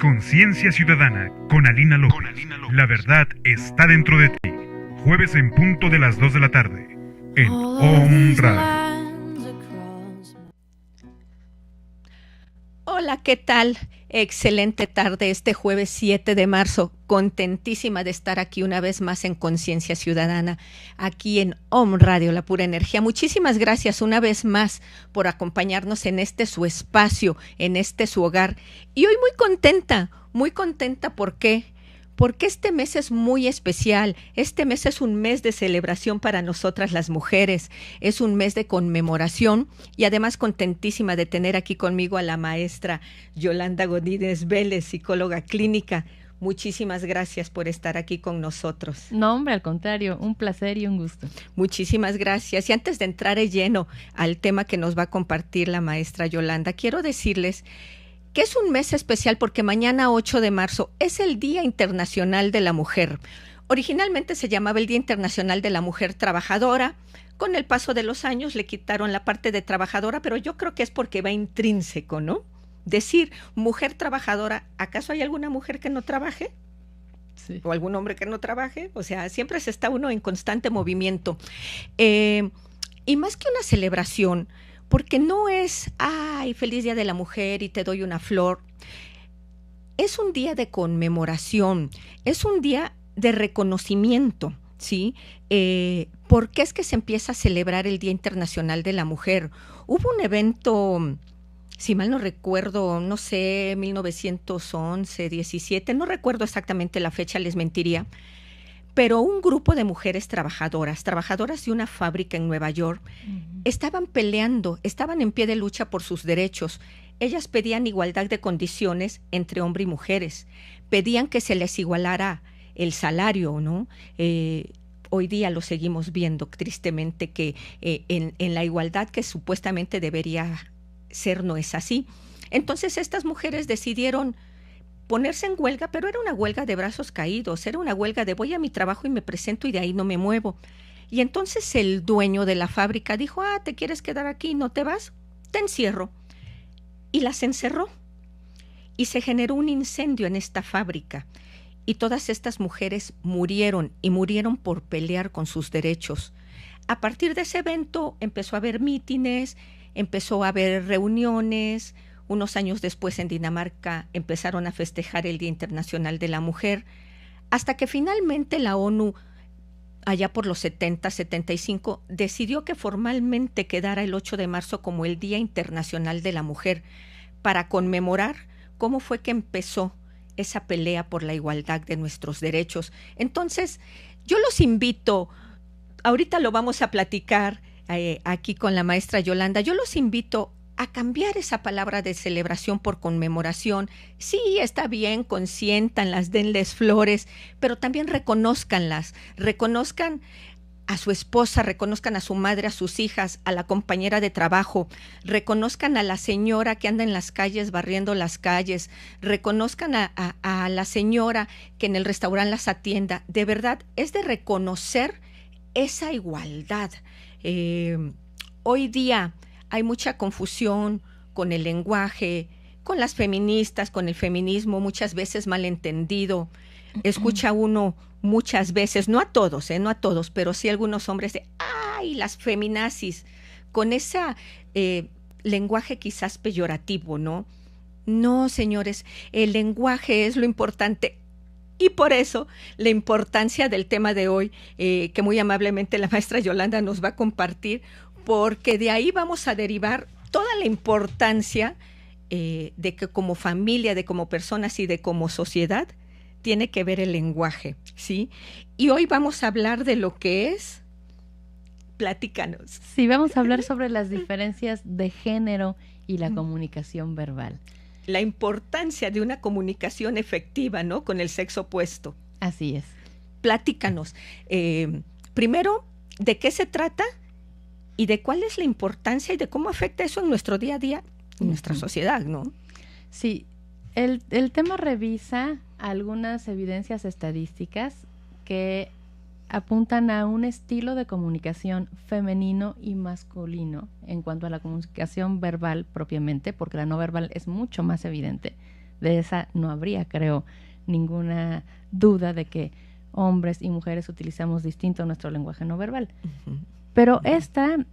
Conciencia Ciudadana con Alina López. La verdad está dentro de ti. Jueves en punto de las 2 de la tarde en OM Radio. Hola, ¿qué tal? Excelente tarde este jueves 7 de marzo. Contentísima de estar aquí una vez más en Conciencia Ciudadana, aquí en OM Radio, La Pura Energía. Muchísimas gracias una vez más por acompañarnos en este su espacio, en este su hogar. Y hoy muy contenta, ¿por qué? Porque este mes es muy especial. Este mes es un mes de celebración para nosotras las mujeres, es un mes de conmemoración y además contentísima de tener aquí conmigo a la maestra Yolanda Godínez Vélez, psicóloga clínica. Muchísimas gracias por estar aquí con nosotros. No, hombre, al contrario, un placer y un gusto. Muchísimas gracias. Y antes de entrar de lleno al tema que nos va a compartir la maestra Yolanda, quiero decirles que es un mes especial porque mañana 8 de marzo es el Día Internacional de la Mujer. Originalmente se llamaba el Día Internacional de la Mujer Trabajadora. Con el paso de los años le quitaron la parte de trabajadora, pero yo creo que es porque va intrínseco, ¿no? Decir mujer trabajadora, ¿acaso hay alguna mujer que no trabaje? Sí. ¿O algún hombre que no trabaje? O sea, siempre se está uno en constante movimiento. Y más que una celebración, porque no es, ay, feliz Día de la Mujer y te doy una flor. Es un día de conmemoración, es un día de reconocimiento, ¿sí? ¿Por qué es que se empieza a celebrar el Día Internacional de la Mujer? Hubo un evento, si mal no recuerdo, no sé, 1911, 17, no recuerdo exactamente la fecha, les mentiría, pero un grupo de mujeres trabajadoras de una fábrica en Nueva York, estaban peleando, estaban en pie de lucha por sus derechos. Ellas pedían igualdad de condiciones entre hombres y mujeres, pedían que se les igualara el salario, ¿no? Hoy día lo seguimos viendo tristemente que en la igualdad que supuestamente debería ser no es así. Entonces estas mujeres decidieron ponerse en huelga, pero era una huelga de brazos caídos, era una huelga de voy a mi trabajo y me presento y de ahí no me muevo. Y entonces el dueño de la fábrica dijo, ¿te quieres quedar aquí y no te vas? Te encierro. Y las encerró. Y se generó un incendio en esta fábrica. Y todas estas mujeres murieron, y murieron por pelear con sus derechos. A partir de ese evento empezó a haber mítines, empezó a haber reuniones. Unos años después en Dinamarca empezaron a festejar el Día Internacional de la Mujer, hasta que finalmente la ONU, allá por los 70, 75, decidió que formalmente quedara el 8 de marzo como el Día Internacional de la Mujer, para conmemorar cómo fue que empezó esa pelea por la igualdad de nuestros derechos. Entonces, yo los invito, ahorita lo vamos a platicar aquí con la maestra Yolanda, yo los invito a cambiar esa palabra de celebración por conmemoración. Sí, está bien, consiéntanlas, denles flores, pero también reconózcanlas, reconozcan a su esposa, reconozcan a su madre, a sus hijas, a la compañera de trabajo, reconozcan a la señora que anda en las calles barriendo las calles, reconozcan a la señora que en el restaurante las atienda. De verdad, es de reconocer esa igualdad. Hoy día hay mucha confusión con el lenguaje, con las feministas, con el feminismo, muchas veces malentendido. Escucha uno muchas veces, no a todos, pero sí algunos hombres de, ¡ay, las feminazis! Con ese lenguaje quizás peyorativo, ¿no? No, señores, el lenguaje es lo importante. Y por eso la importancia del tema de hoy, que muy amablemente la maestra Yolanda nos va a compartir, porque de ahí vamos a derivar toda la importancia de que como familia, de como personas y de como sociedad, tiene que ver el lenguaje, ¿sí? Y hoy vamos a hablar de lo que es, platícanos. Sí, vamos a hablar sobre las diferencias de género y la comunicación verbal. La importancia de una comunicación efectiva, ¿no? Con el sexo opuesto. Así es. Platícanos. Primero, ¿de qué se trata? Y de cuál es la importancia y de cómo afecta eso en nuestro día a día, en nuestra sociedad, ¿no? Sí, el tema revisa algunas evidencias estadísticas que apuntan a un estilo de comunicación femenino y masculino en cuanto a la comunicación verbal propiamente, porque la no verbal es mucho más evidente, de esa no habría, creo, ninguna duda de que hombres y mujeres utilizamos distinto nuestro lenguaje no verbal. Ujú. Pero esta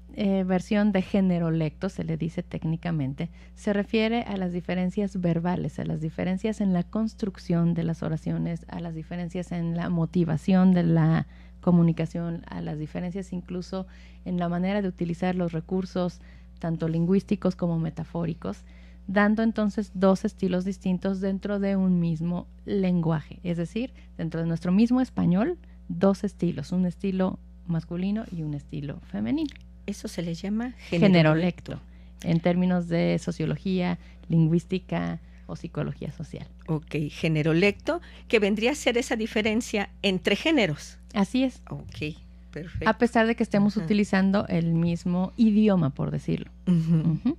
versión de generolecto, se le dice técnicamente, se refiere a las diferencias verbales, a las diferencias en la construcción de las oraciones, a las diferencias en la motivación de la comunicación, a las diferencias incluso en la manera de utilizar los recursos, tanto lingüísticos como metafóricos, dando entonces dos estilos distintos dentro de un mismo lenguaje. Es decir, dentro de nuestro mismo español, dos estilos, un estilo masculino y un estilo femenino. Eso se le llama Generolecto, en términos de sociología, lingüística o psicología social. Ok, generolecto, que vendría a ser esa diferencia entre géneros. Así es, Ok, perfecto. a pesar de que estemos Ajá. utilizando el mismo idioma, por decirlo. Ujú. Ujú.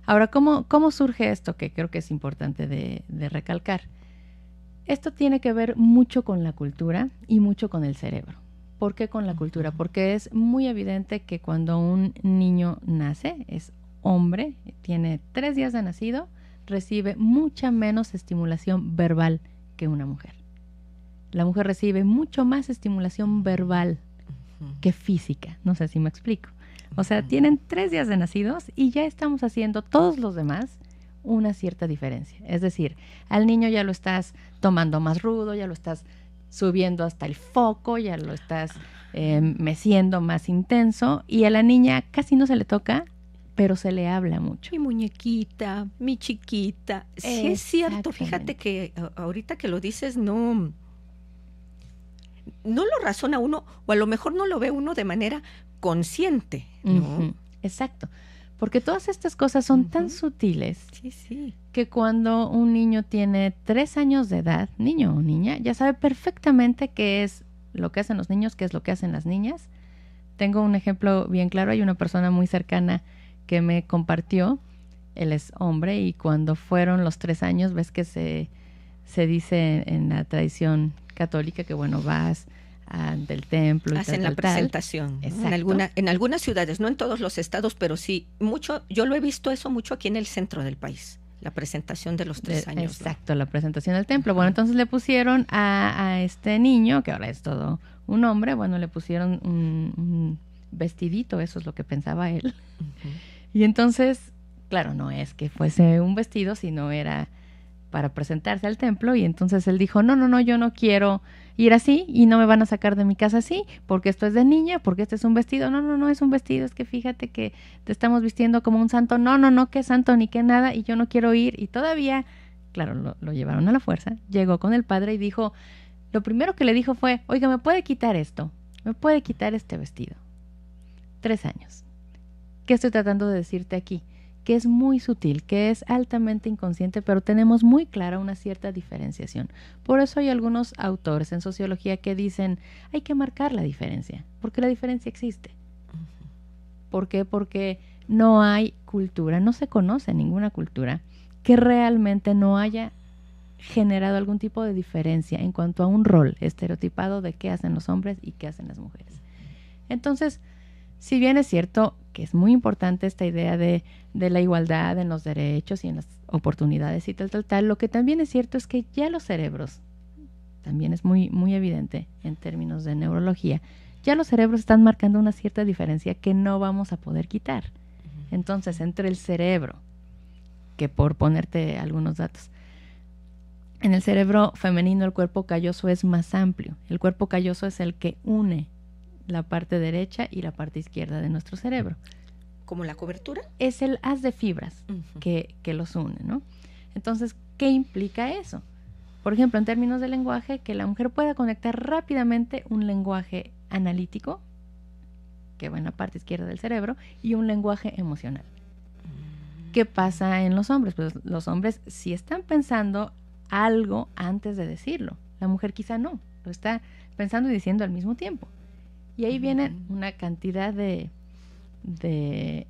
Ahora, ¿cómo surge esto? Que creo que es importante de recalcar. Esto tiene que ver mucho con la cultura y mucho con el cerebro. ¿Por qué con la cultura? Porque es muy evidente que cuando un niño nace, es hombre, tiene 3 días de nacido, recibe mucha menos estimulación verbal que una mujer. La mujer recibe mucho más estimulación verbal que física. No sé si me explico. O sea, tienen 3 días de nacidos y ya estamos haciendo todos los demás una cierta diferencia. Es decir, al niño ya lo estás tomando más rudo, ya lo estás subiendo hasta el foco, ya lo estás meciendo más intenso, y a la niña casi no se le toca, pero se le habla mucho. Mi muñequita, mi chiquita. Sí, es cierto. Fíjate Exactamente. que ahorita que lo dices, no lo razona uno, o a lo mejor no lo ve uno de manera consciente, ¿no? Ujú, exacto. Porque todas estas cosas son tan Ujú. sutiles Sí, sí. que cuando un niño tiene 3 años de edad, niño o niña, ya sabe perfectamente qué es lo que hacen los niños, qué es lo que hacen las niñas. Tengo un ejemplo bien claro. Hay una persona muy cercana que me compartió, él es hombre, y cuando fueron los 3 años, ves que se dice en la tradición católica que, bueno, vas del templo y Hacen tal, la tal, tal. presentación, ¿no? Exacto. En algunas ciudades, no en todos los estados, pero sí, mucho, yo lo he visto eso mucho aquí en el centro del país, la presentación de los 3 años, ¿no? Exacto, la presentación del templo. Bueno, entonces le pusieron a este niño, que ahora es todo un hombre, bueno, le pusieron un vestidito, eso es lo que pensaba él. Ujú. Y entonces, claro, no es que fuese un vestido, sino era para presentarse al templo, y entonces él dijo, no, yo no quiero ir así y no me van a sacar de mi casa así, porque esto es de niña, porque este es un vestido. No es un vestido, es que fíjate que te estamos vistiendo como un santo. No, que santo ni que nada, y yo no quiero ir. Y todavía, claro, lo llevaron a la fuerza, llegó con el padre y dijo, lo primero que le dijo fue, oiga, ¿me puede quitar esto? ¿Me puede quitar este vestido? 3 años. ¿Qué estoy tratando de decirte aquí? Que es muy sutil, que es altamente inconsciente, pero tenemos muy clara una cierta diferenciación. Por eso hay algunos autores en sociología que dicen, hay que marcar la diferencia, porque la diferencia existe. ¿Por qué? Porque no hay cultura, no se conoce ninguna cultura que realmente no haya generado algún tipo de diferencia en cuanto a un rol estereotipado de qué hacen los hombres y qué hacen las mujeres. Entonces, si bien es cierto que es muy importante esta idea de la igualdad en los derechos y en las oportunidades y tal, lo que también es cierto es que ya los cerebros, también es muy, muy evidente en términos de neurología, ya los cerebros están marcando una cierta diferencia que no vamos a poder quitar. Entonces, entre el cerebro, que por ponerte algunos datos, en el cerebro femenino el cuerpo calloso es más amplio. El cuerpo calloso es el que une la parte derecha y la parte izquierda de nuestro cerebro. ¿Como la cobertura? Es el haz de fibras que los une, ¿no? Entonces, ¿qué implica eso? Por ejemplo, en términos de lenguaje, que la mujer pueda conectar rápidamente un lenguaje analítico, que va en la parte izquierda del cerebro, y un lenguaje emocional. ¿Qué pasa en los hombres? Pues los hombres sí están pensando algo antes de decirlo. La mujer quizá no, lo está pensando y diciendo al mismo tiempo. Y ahí vienen una cantidad de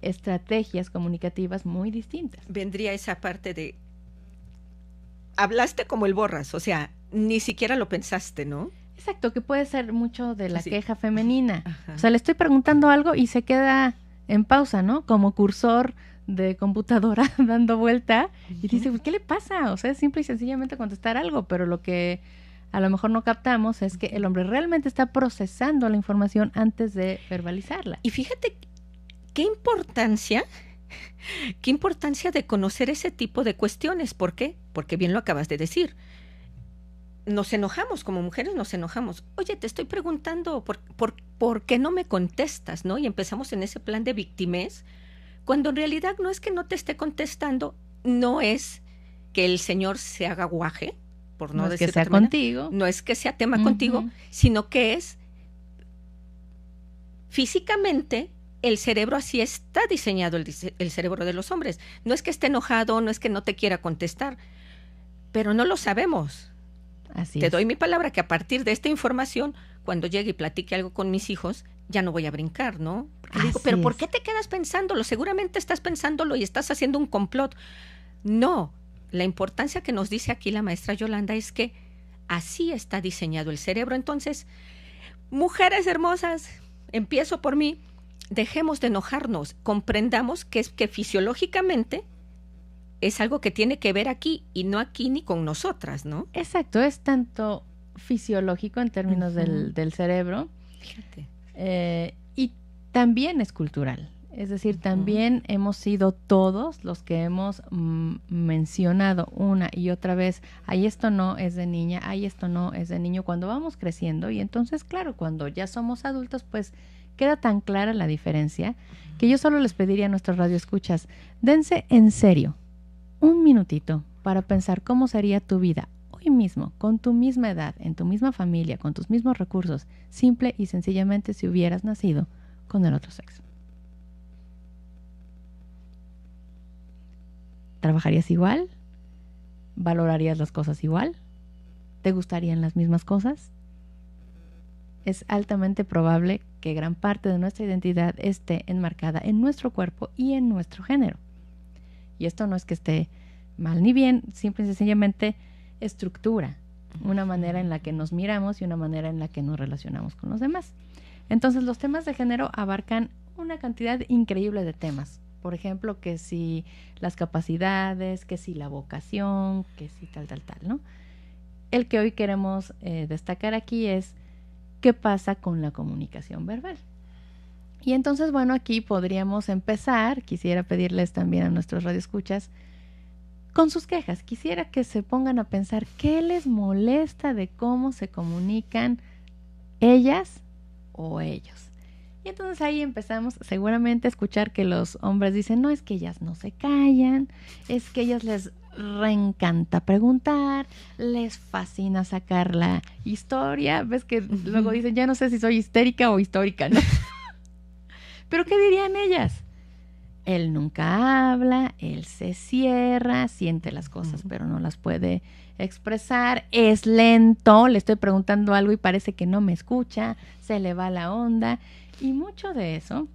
estrategias comunicativas muy distintas. Vendría esa parte de, hablaste como el borras, o sea, ni siquiera lo pensaste, ¿no? Exacto, que puede ser mucho de la Sí. queja femenina. Ajá. O sea, le estoy preguntando algo y se queda en pausa, ¿no? Como cursor de computadora dando vuelta y dice, pues, ¿qué le pasa? O sea, es simple y sencillamente contestar algo, pero lo que a lo mejor no captamos es que el hombre realmente está procesando la información antes de verbalizarla. Y fíjate qué importancia de conocer ese tipo de cuestiones. ¿Por qué? Porque bien lo acabas de decir. Nos enojamos, como mujeres nos enojamos. Oye, te estoy preguntando por qué no me contestas, ¿no? Y empezamos en ese plan de victimez, cuando en realidad no es que no te esté contestando, no es que el señor se haga guaje, por no decir que sea de otra manera, contigo. no es que sea tema contigo, sino que es físicamente el cerebro, así está diseñado el cerebro de los hombres. No es que esté enojado, no es que no te quiera contestar, pero no lo sabemos. Así Te doy mi palabra que a partir de esta información, cuando llegue y platique algo con mis hijos, ya no voy a brincar, ¿no? Porque le digo, pero ¿por qué te quedas pensándolo? Seguramente estás pensándolo y estás haciendo un complot. No, la importancia que nos dice aquí la maestra Yolanda es que así está diseñado el cerebro. Entonces, mujeres hermosas, empiezo por mí, dejemos de enojarnos, comprendamos que fisiológicamente es algo que tiene que ver aquí y no aquí ni con nosotras, ¿no? Exacto, es tanto fisiológico en términos del cerebro. Fíjate. Y también es cultural. Es decir, también hemos sido todos los que hemos mencionado una y otra vez, ay, esto no es de niña, ay, esto no es de niño, cuando vamos creciendo. Y entonces, claro, cuando ya somos adultos, pues queda tan clara la diferencia que yo solo les pediría a nuestros radioescuchas, dense en serio un minutito para pensar cómo sería tu vida hoy mismo, con tu misma edad, en tu misma familia, con tus mismos recursos, simple y sencillamente si hubieras nacido con el otro sexo. ¿Trabajarías igual? ¿Valorarías las cosas igual? ¿Te gustarían las mismas cosas? Es altamente probable que gran parte de nuestra identidad esté enmarcada en nuestro cuerpo y en nuestro género. Y esto no es que esté mal ni bien, simple y sencillamente estructura una manera en la que nos miramos y una manera en la que nos relacionamos con los demás. Entonces, los temas de género abarcan una cantidad increíble de temas. Por ejemplo, que si las capacidades, que si la vocación, que si tal, ¿no? El que hoy queremos destacar aquí es qué pasa con la comunicación verbal. Y entonces, bueno, aquí podríamos empezar, quisiera pedirles también a nuestros radioescuchas, con sus quejas. Quisiera que se pongan a pensar qué les molesta de cómo se comunican ellas o ellos. Y entonces ahí empezamos seguramente a escuchar que los hombres dicen, no, es que ellas no se callan, es que ellas les reencanta preguntar, les fascina sacar la historia. Ves que luego dicen, ya no sé si soy histérica o histórica, ¿no? ¿Pero qué dirían ellas? Él nunca habla, él se cierra, siente las cosas, pero no las puede expresar, es lento, le estoy preguntando algo y parece que no me escucha, se le va la onda. Y mucho de eso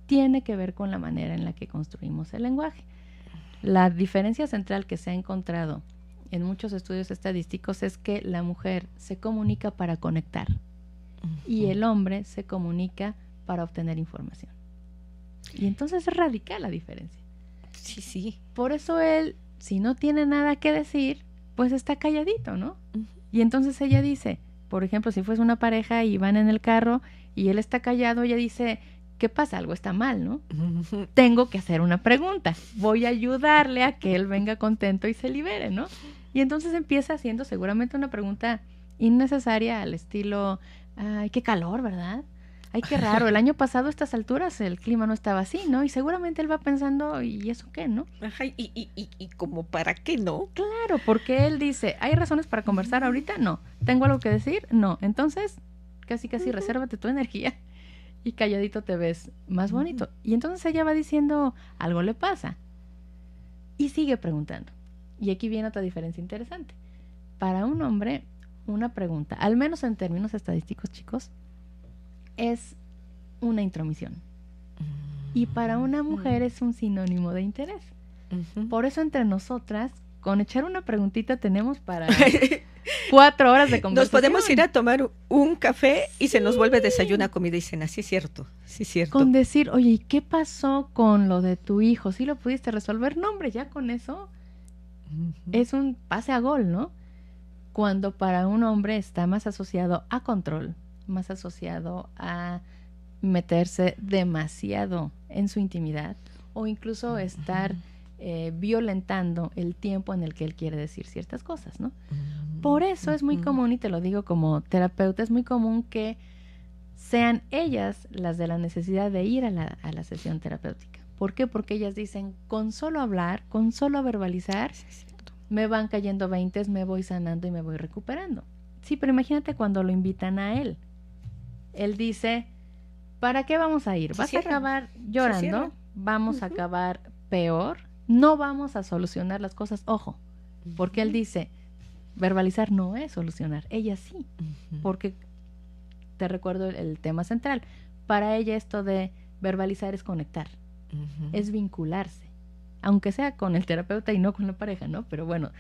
tiene que ver con la manera en la que construimos el lenguaje. La diferencia central que se ha encontrado en muchos estudios estadísticos es que la mujer se comunica para conectar y el hombre se comunica para obtener información. Y entonces es radical la diferencia. Sí, sí. Por eso él, si no tiene nada que decir, pues está calladito, ¿no? Y entonces ella dice, por ejemplo, si fuese una pareja y van en el carro y él está callado, ella dice, ¿qué pasa? Algo está mal, ¿no? Tengo que hacer una pregunta. Voy a ayudarle a que él venga contento y se libere, ¿no? Y entonces empieza haciendo seguramente una pregunta innecesaria al estilo, ay, qué calor, ¿verdad? Ay, qué raro, el año pasado a estas alturas el clima no estaba así, ¿no? Y seguramente él va pensando, ¿y eso qué, no? Ajá, y como para qué, ¿no? Claro, porque él dice, ¿hay razones para conversar ahorita? No. ¿Tengo algo que decir? No. Entonces, casi resérvate tu energía y calladito te ves más bonito. Y entonces ella va diciendo, algo le pasa. Y sigue preguntando. Y aquí viene otra diferencia interesante. Para un hombre, una pregunta, al menos en términos estadísticos, chicos, es una intromisión. Y para una mujer es un sinónimo de interés. Por eso entre nosotras, con echar una preguntita tenemos para 4 horas de conversación. Nos podemos ir a tomar un café y se nos vuelve desayuno, comida y cena. Sí, es cierto. Sí, es cierto. Con decir, oye, ¿y qué pasó con lo de tu hijo? ¿Sí lo pudiste resolver? No, hombre, ya con eso es un pase a gol, ¿no? Cuando para un hombre está más asociado a control, más asociado a meterse demasiado en su intimidad o incluso estar violentando el tiempo en el que él quiere decir ciertas cosas, ¿no? Por eso es muy común, y te lo digo como terapeuta, es muy común que sean ellas las de la necesidad de ir a la sesión terapéutica. ¿Por qué? Porque ellas dicen, con solo hablar, con solo verbalizar, me van cayendo 20, me voy sanando y me voy recuperando. Sí, pero imagínate cuando lo invitan a él. Él dice, ¿para qué vamos a ir? ¿Vas a acabar llorando? ¿Vamos a acabar peor? No vamos a solucionar las cosas. Ojo, porque él dice, verbalizar no es solucionar. Ella sí, porque te recuerdo el tema central. Para ella esto de verbalizar es conectar, es vincularse, aunque sea con el terapeuta y no con la pareja, ¿no? Pero bueno,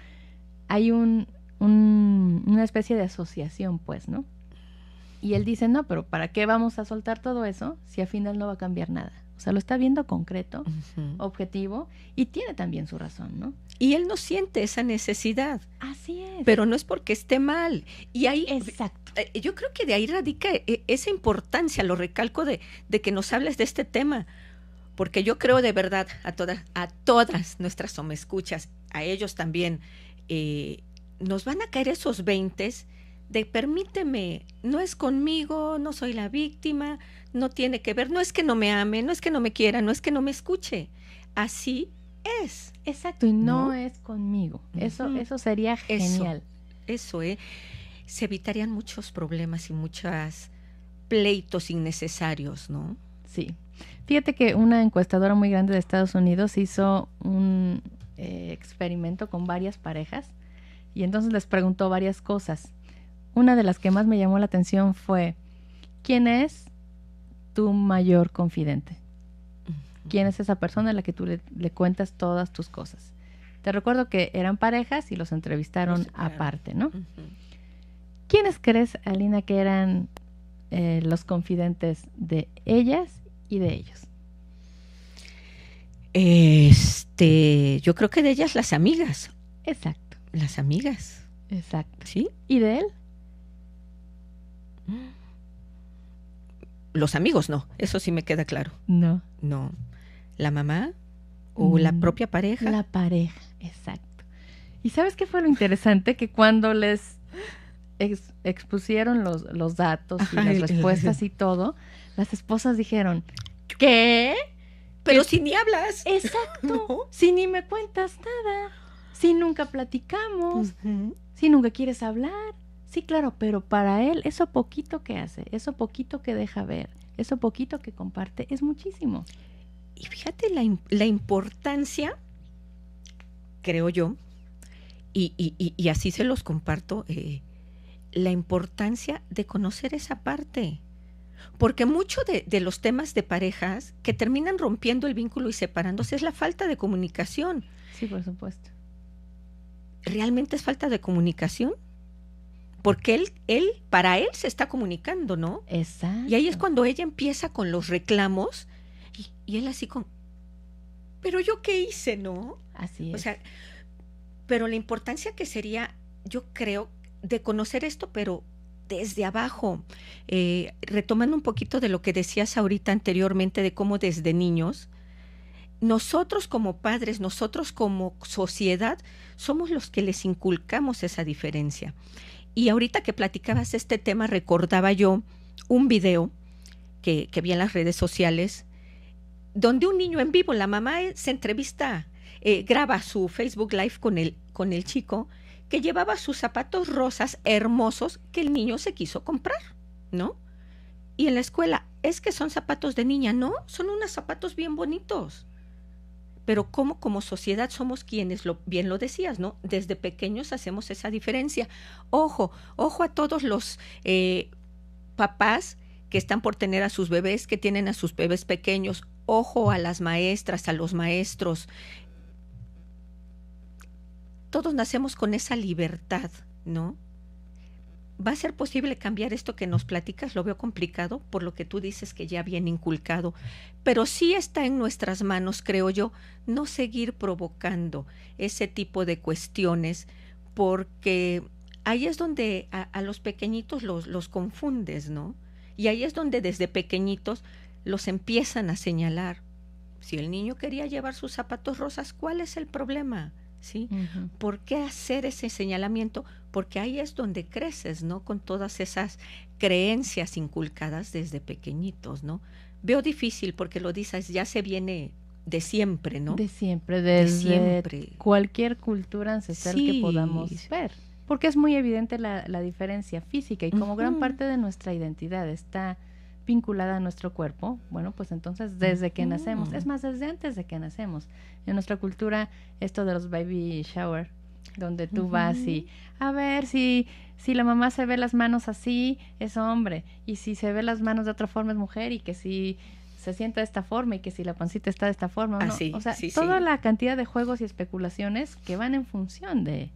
hay una especie de asociación, pues, ¿no? Y él dice, no, pero ¿para qué vamos a soltar todo eso si al final no va a cambiar nada? O sea, lo está viendo concreto, objetivo, y tiene también su razón, ¿no? Y él no siente esa necesidad. Así es. Pero no es porque esté mal. Y ahí, exacto. Yo creo que de ahí radica esa importancia, lo recalco, de que nos hables de este tema. Porque yo creo de verdad a todas nuestras escuchas, a ellos también, nos van a caer esos 20 de permíteme, no es conmigo, no soy la víctima, no tiene que ver, no es que no me ame, no es que no me quiera, no es que no me escuche. Así es. Exacto, y no es conmigo. Eso sería genial. Eso, se evitarían muchos problemas y muchos pleitos innecesarios, ¿no? Sí. Fíjate que una encuestadora muy grande de Estados Unidos hizo un experimento con varias parejas y entonces les preguntó varias cosas. Una de las que más me llamó la atención fue, ¿quién es tu mayor confidente? ¿Quién es esa persona a la que tú le cuentas todas tus cosas? Te recuerdo que eran parejas y los entrevistaron aparte, ¿no? ¿Quiénes crees, Alina, que eran los confidentes de ellas y de ellos? Yo creo que de ellas las amigas. Exacto. Las amigas. Exacto. ¿Sí? ¿Y de él? Los amigos no, eso sí me queda claro. No. No. ¿La mamá o la propia pareja? La pareja, exacto. ¿Y sabes qué fue lo interesante? Que cuando les expusieron los datos y las respuestas y todo, las esposas dijeron, ¿qué? Pero si ni hablas. Exacto. ¿No? Si ni me cuentas nada, si nunca platicamos, si nunca quieres hablar. Sí, claro, pero para él eso poquito que hace, eso poquito que deja ver, eso poquito que comparte, es muchísimo. Y fíjate la importancia, creo yo, y así se los comparto, la importancia de conocer esa parte. Porque mucho de los temas de parejas que terminan rompiendo el vínculo y separándose es la falta de comunicación. Sí, por supuesto. ¿Realmente es falta de comunicación? Porque para él se está comunicando, ¿no? Exacto. Y ahí es cuando ella empieza con los reclamos y él así ¿pero yo qué hice, no? Así es. O sea, pero la importancia que sería, yo creo, de conocer esto, pero desde abajo, retomando un poquito de lo que decías ahorita anteriormente, de cómo desde niños, nosotros como padres, nosotros como sociedad, somos los que les inculcamos esa diferencia. Y ahorita que platicabas este tema, recordaba yo un video que vi en las redes sociales, donde un niño en vivo, la mamá se entrevista, graba su Facebook Live con el chico, que llevaba sus zapatos rosas hermosos que el niño se quiso comprar, ¿no? Y en la escuela, es que son zapatos de niña, ¿no? Son unos zapatos bien bonitos. Pero ¿cómo como sociedad somos quienes, bien lo decías, ¿no? Desde pequeños hacemos esa diferencia. Ojo a todos los papás que están por tener a sus bebés, que tienen a sus bebés pequeños. Ojo a las maestras, a los maestros. Todos nacemos con esa libertad, ¿no? ¿va a ser posible cambiar esto que nos platicas? Lo veo complicado, por lo que tú dices que ya viene inculcado, pero sí está en nuestras manos, creo yo, no seguir provocando ese tipo de cuestiones, porque ahí es donde a los pequeñitos los confundes, ¿no? Y ahí es donde desde pequeñitos los empiezan a señalar. Si el niño quería llevar sus zapatos rosas, ¿cuál es el problema? ¿Sí? Ujú. ¿Por qué hacer ese señalamiento? Porque ahí es donde creces, ¿no? Con todas esas creencias inculcadas desde pequeñitos, ¿no? Veo difícil porque lo dices, ya se viene de siempre, ¿no? De siempre, desde siempre. cualquier cultura ancestral que Sí. podamos ver. Porque es muy evidente la diferencia física y como gran Ujú. parte de nuestra identidad está vinculada a nuestro cuerpo, bueno, pues entonces desde que nacemos, es más, desde antes de que nacemos. En nuestra cultura, esto de los baby shower, donde tú vas y a ver si la mamá se ve las manos así, es hombre, y si se ve las manos de otra forma es mujer, y que si se sienta de esta forma y que si la pancita está de esta forma, Ah, ¿no? sí, O sea, sí, toda sí. la cantidad de juegos y especulaciones que van en función del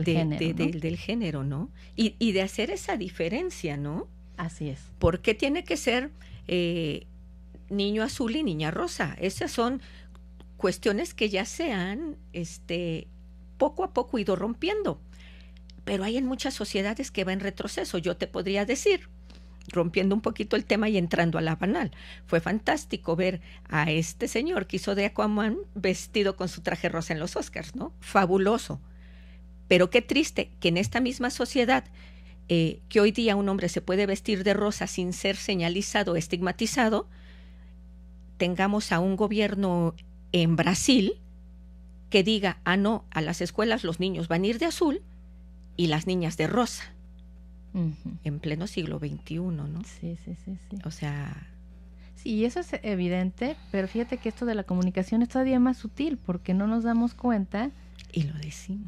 género, ¿no? Del género, ¿no? Y de hacer esa diferencia, ¿no? Así es. ¿Por qué tiene que ser niño azul y niña rosa? Esas son cuestiones que ya se han poco a poco ido rompiendo. Pero hay en muchas sociedades que va en retroceso. Yo te podría decir, rompiendo un poquito el tema y entrando a la banal, fue fantástico ver a este señor que hizo de Aquaman vestido con su traje rosa en los Oscars, ¿no? Fabuloso. Pero qué triste que en esta misma sociedad, que hoy día un hombre se puede vestir de rosa sin ser señalizado, estigmatizado, tengamos a un gobierno en Brasil que diga, no, a las escuelas los niños van a ir de azul y las niñas de rosa, Ujú. en pleno siglo XXI, ¿no? Sí. O sea, Sí, eso es evidente, pero fíjate que esto de la comunicación es todavía más sutil porque no nos damos cuenta y lo decimos.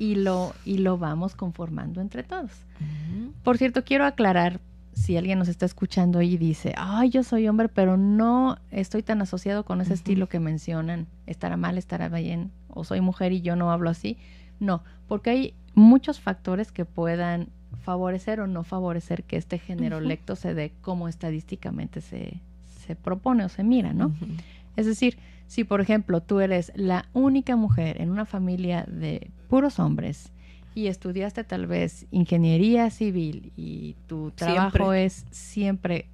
y lo vamos conformando entre todos. Ujú. Por cierto, quiero aclarar, si alguien nos está escuchando y dice, ay, yo soy hombre, pero no estoy tan asociado con ese estilo que mencionan, estará mal, estará bien, o soy mujer y yo no hablo así. No, porque hay muchos factores que puedan favorecer o no favorecer que este género lecto se dé como estadísticamente se propone o se mira, ¿no? Ujú. Es decir, si por ejemplo tú eres la única mujer en una familia de puros hombres y estudiaste tal vez ingeniería civil y tu trabajo es siempre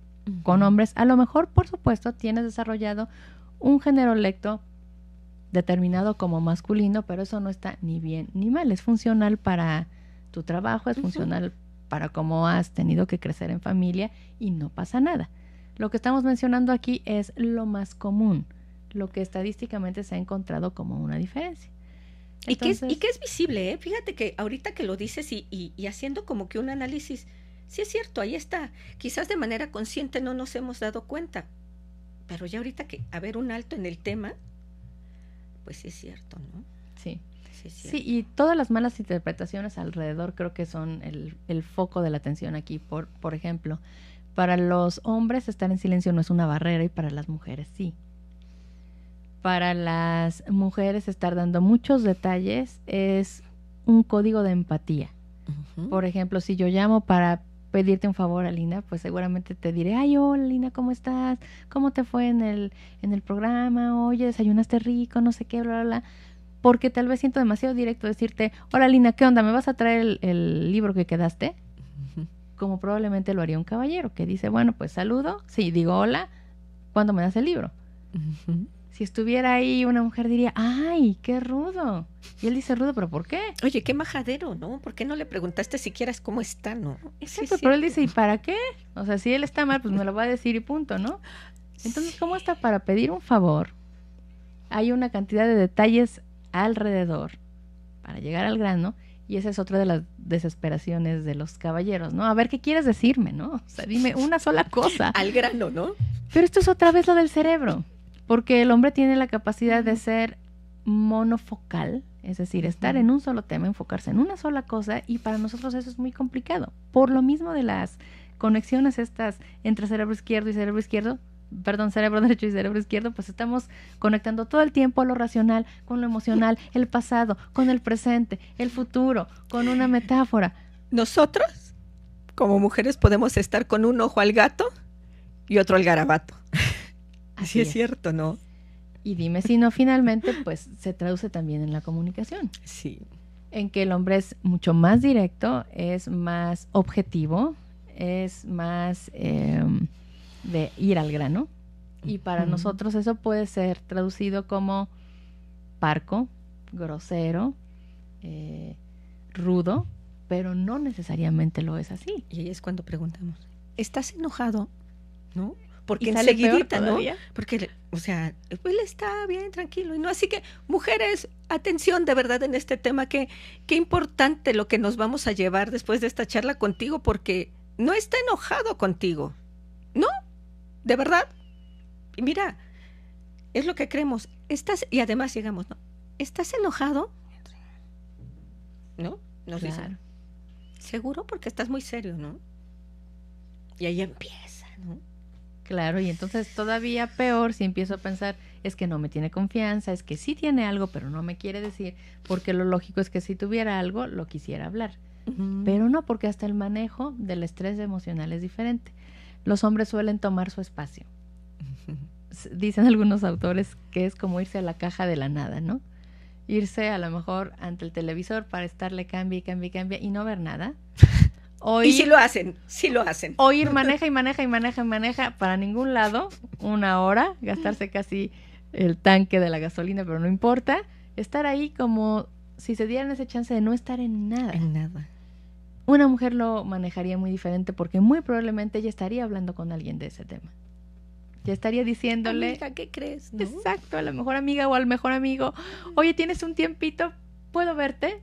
con hombres, a lo mejor, por supuesto, tienes desarrollado un género lecto determinado como masculino, pero eso no está ni bien ni mal, es funcional para tu trabajo, es funcional para cómo has tenido que crecer en familia y no pasa nada. Lo que estamos mencionando aquí es lo más común, lo que estadísticamente se ha encontrado como una diferencia. Entonces, y que es visible, ¿eh? Fíjate que ahorita que lo dices y haciendo como que un análisis, sí es cierto, ahí está. Quizás de manera consciente no nos hemos dado cuenta, pero ya ahorita que haber un alto en el tema, pues sí es cierto, ¿no? Sí. Sí, es cierto. Sí, y todas las malas interpretaciones alrededor creo que son el foco de la atención aquí. Por ejemplo, para los hombres estar en silencio no es una barrera y para las mujeres sí. Para las mujeres estar dando muchos detalles es un código de empatía. Ujú. Por ejemplo, si yo llamo para pedirte un favor, Alina, pues seguramente te diré, ay, hola, Alina, ¿cómo estás? ¿Cómo te fue en el programa? Oye, desayunaste rico, no sé qué, bla, bla, bla. Porque tal vez siento demasiado directo decirte, hola, Alina, ¿qué onda? ¿Me vas a traer el libro que quedaste? Ujú. Como probablemente lo haría un caballero, que dice, bueno, pues saludo, sí, digo hola, ¿cuándo me das el libro? Ujú. Si estuviera ahí una mujer diría, ay, qué rudo. Y él dice rudo, ¿pero por qué? Oye, qué majadero, ¿no? ¿Por qué no le preguntaste siquiera cómo está, no? Exacto, pero él dice, ¿y para qué? O sea, si él está mal, pues me lo va a decir y punto, ¿no? Entonces, ¿cómo está para pedir un favor? Hay una cantidad de detalles alrededor para llegar al grano y esa es otra de las desesperaciones de los caballeros, ¿no? A ver, ¿qué quieres decirme, no? O sea, dime una sola cosa. Al grano, ¿no? Pero esto es otra vez lo del cerebro, porque el hombre tiene la capacidad de ser monofocal, es decir, estar en un solo tema, enfocarse en una sola cosa, y para nosotros eso es muy complicado. Por lo mismo de las conexiones estas entre cerebro izquierdo y cerebro izquierdo, cerebro derecho y cerebro izquierdo, pues estamos conectando todo el tiempo lo racional con lo emocional, el pasado con el presente, el futuro, con una metáfora. ¿Nosotros? como mujeres podemos estar con un ojo al gato y otro al garabato. Así es cierto, ¿no? Y dime si no, finalmente, pues se traduce también en la comunicación. Sí. En que el hombre es mucho más directo, es más objetivo, es más de ir al grano. Y para nosotros eso puede ser traducido como parco, grosero, rudo, pero no necesariamente lo es así. Y ahí es cuando preguntamos, ¿estás enojado? ¿No? Porque Y sale enseguidita, peor ¿no? todavía. Porque, o sea, él está bien, tranquilo. Y no, así que, mujeres, atención de verdad en este tema, qué importante lo que nos vamos a llevar después de esta charla contigo, porque no está enojado contigo, ¿no? De verdad. Y mira, es lo que creemos. Y además llegamos, ¿no? ¿Estás enojado? ¿No? Nos Claro. dicen, seguro porque estás muy serio, ¿no? Y ahí empieza, ¿no? Claro, y entonces todavía peor si empiezo a pensar, es que no me tiene confianza, es que sí tiene algo, pero no me quiere decir, porque lo lógico es que si tuviera algo, lo quisiera hablar. Pero no, porque hasta el manejo del estrés emocional es diferente. Los hombres suelen tomar su espacio. Dicen algunos autores que es como irse a la caja de la nada, ¿no? Irse a lo mejor ante el televisor para estarle cambie y no ver nada. Y sí lo hacen, sí lo hacen. O ir maneja para ningún lado, 1 hora, gastarse casi el tanque de la gasolina, pero no importa. Estar ahí como si se dieran ese chance de no estar en nada. En nada. Una mujer lo manejaría muy diferente porque muy probablemente ella estaría hablando con alguien de ese tema. Ya estaría diciéndole... Amiga, ¿qué crees? ¿No? Exacto, a la mejor amiga o al mejor amigo. Oye, ¿tienes un tiempito? ¿Puedo verte?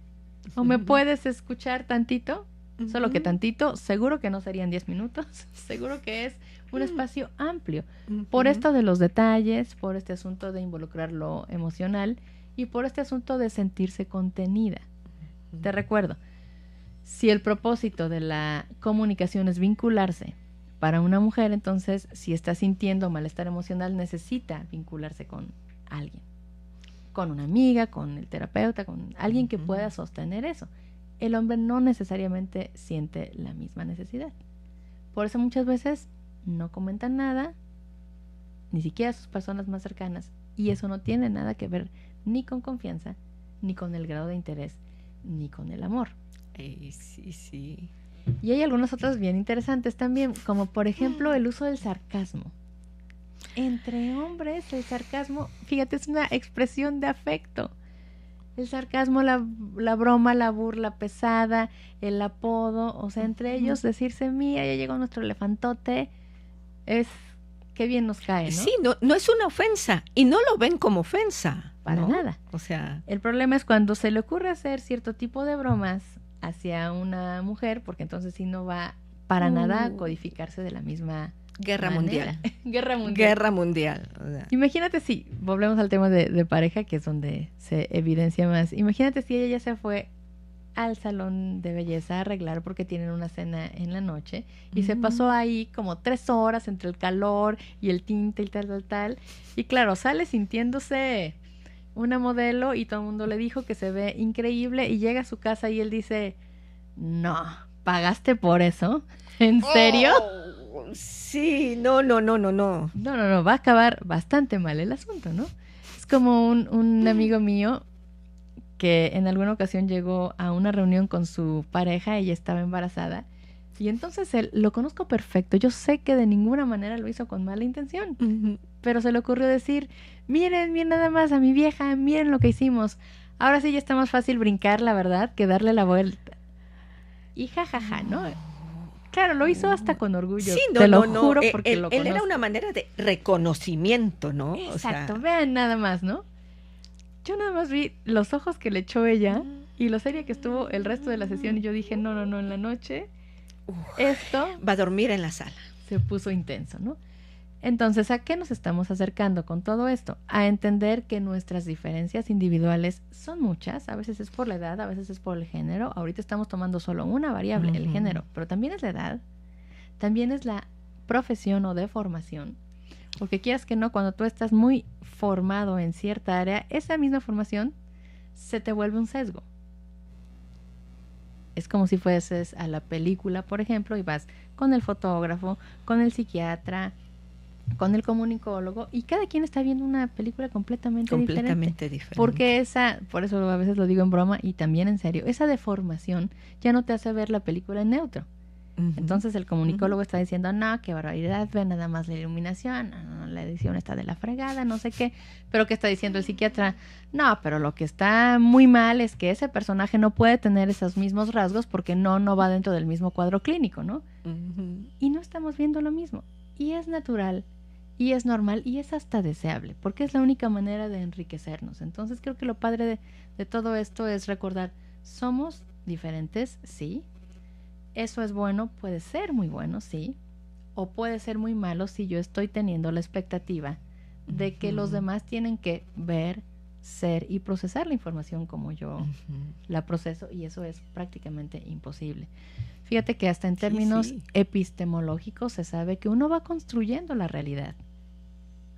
¿O me puedes escuchar tantito? Solo que tantito, seguro que no serían 10 minutos. Seguro que es un espacio amplio. Por esto de los detalles, por este asunto de involucrar lo emocional y por este asunto de sentirse contenida. Te recuerdo, si el propósito de la comunicación es vincularse para una mujer, entonces si está sintiendo malestar emocional necesita vincularse con alguien, con una amiga, con el terapeuta, con alguien que pueda sostener eso. El hombre no necesariamente siente la misma necesidad. Por eso muchas veces no comentan nada, ni siquiera a sus personas más cercanas, y eso no tiene nada que ver ni con confianza, ni con el grado de interés, ni con el amor. Sí, sí. Y hay algunas otras bien interesantes también, como por ejemplo el uso del sarcasmo. Entre hombres, el sarcasmo, fíjate, es una expresión de afecto. El sarcasmo, la broma, la burla pesada, el apodo, o sea, entre ellos decirse, mira, ya llegó nuestro elefantote, es qué bien nos cae, ¿no? Sí, no es una ofensa, y no lo ven como ofensa. Para ¿no? nada. O sea... El problema es cuando se le ocurre hacer cierto tipo de bromas hacia una mujer, porque entonces sí no va para nada a codificarse de la misma Guerra manera. mundial. Guerra mundial. Guerra mundial. O sea. Imagínate si, volvemos al tema de pareja, que es donde se evidencia más. Imagínate si ella ya se fue al salón de belleza a arreglar porque tienen una cena en la noche y se pasó ahí como 3 horas entre el calor y el tinte y tal. Y claro, sale sintiéndose una modelo y todo el mundo le dijo que se ve increíble y llega a su casa y él dice, no, ¿pagaste por eso? ¿En serio? Oh, sí, no. No, va a acabar bastante mal el asunto, ¿no? Es como un amigo mío que en alguna ocasión llegó a una reunión con su pareja, ella estaba embarazada, y entonces él, lo conozco perfecto, yo sé que de ninguna manera lo hizo con mala intención, pero se le ocurrió decir, miren nada más a mi vieja, miren lo que hicimos, ahora sí ya está más fácil brincar, la verdad, que darle la vuelta. Y jajaja, ¿no? Claro, lo hizo hasta con orgullo. Sí, te lo juro porque él lo conozco. era una manera de reconocimiento, ¿no? Exacto, o sea... vean nada más, ¿no? Yo nada más vi los ojos que le echó ella y lo seria que estuvo el resto de la sesión y yo dije, no, en la noche esto va a dormir en la sala. Se puso intenso, ¿no? Entonces, ¿a qué nos estamos acercando con todo esto? A entender que nuestras diferencias individuales son muchas, a veces es por la edad, a veces es por el género, ahorita estamos tomando solo una variable, el género, pero también es la edad, también es la profesión o de formación, porque quieras que no, cuando tú estás muy formado en cierta área, esa misma formación se te vuelve un sesgo. Es como si fueses a la película, por ejemplo, y vas con el fotógrafo, con el psiquiatra, con el comunicólogo, y cada quien está viendo una película completamente diferente. Porque por eso a veces lo digo en broma y también en serio, esa deformación ya no te hace ver la película en neutro. Entonces el comunicólogo está diciendo, no, qué barbaridad, ve nada más la iluminación, no, la edición está de la fregada, no sé qué. Pero ¿qué está diciendo el psiquiatra? No, pero lo que está muy mal es que ese personaje no puede tener esos mismos rasgos porque no va dentro del mismo cuadro clínico, ¿no? Y no estamos viendo lo mismo. Y es natural, y es normal, y es hasta deseable, porque es la única manera de enriquecernos. Entonces creo que lo padre de todo esto es recordar, somos diferentes, sí. Eso es bueno, puede ser muy bueno, sí, o puede ser muy malo si yo estoy teniendo la expectativa de que los demás tienen que ver, ser y procesar la información como yo la proceso, y eso es prácticamente imposible. Fíjate que hasta en términos epistemológicos se sabe que uno va construyendo la realidad.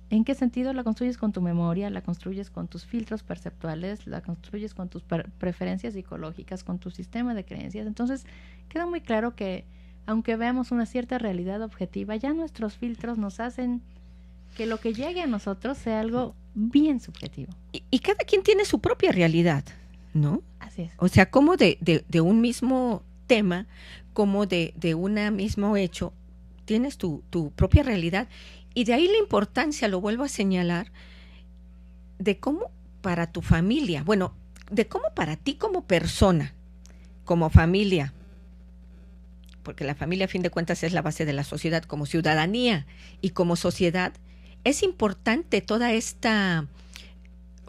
¿En qué sentido? La construyes con tu memoria, la construyes con tus filtros perceptuales, la construyes con tus preferencias psicológicas, con tu sistema de creencias. Entonces, queda muy claro que, aunque veamos una cierta realidad objetiva, ya nuestros filtros nos hacen que lo que llegue a nosotros sea algo bien subjetivo. Y cada quien tiene su propia realidad, ¿no? Así es. O sea, como de un mismo tema, como de un mismo hecho, tienes tu propia realidad. Y de ahí la importancia, lo vuelvo a señalar, de cómo para tu familia, bueno, de cómo para ti como persona, como familia, porque la familia a fin de cuentas es la base de la sociedad, como ciudadanía y como sociedad, es importante toda esta